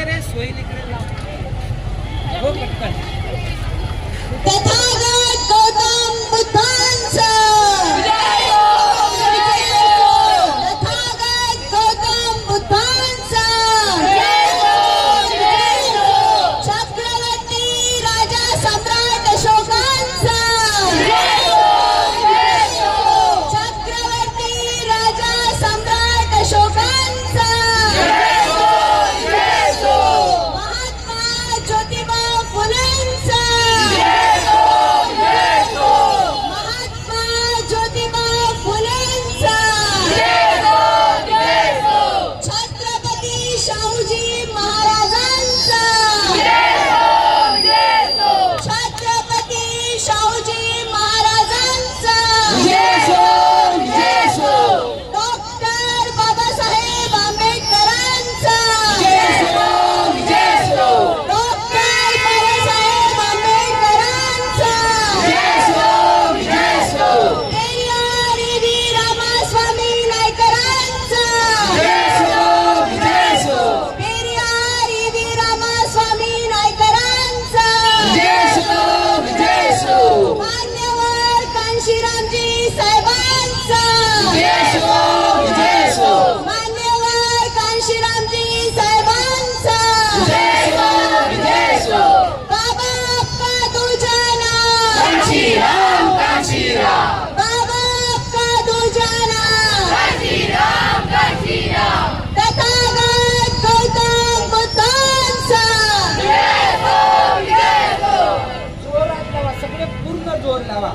ये रे सोयीकडे लाव हो पटकन तथागत गौतम बुद्धांचा तथागत गौतम बुद्धांचा चक्रवर्ती राजा सम्राट अशोकांचा चक्रवर्ती राजा सम्राट अशोकांचा महात्मा ज्योतिबा फुलेंचा महात्मा ज्योतिबा फुलेंचा छत्रपती शाहूजी महाराजांचा छत्रपती शाहूजी महाराजांचा डॉक्टर बाबासाहेब आंबेडकरांचा डॉक्टर बाबासाहेब आंबेडकरांचा पेरियार ईव्ही रामास्वामी नायकरांचा पेरियार ईव्ही रामास्वामी नायकरांचा मान्यवर कांशीरामजी साहेबांचा मान्यवर कांशीरामजी साहेबांचा बाबा अप्पा दुजाना बाबा अप्पा दुजाना तथागत गौतम बुद्धांचा जोरात लावा सगळे पूर्ण जोर लावा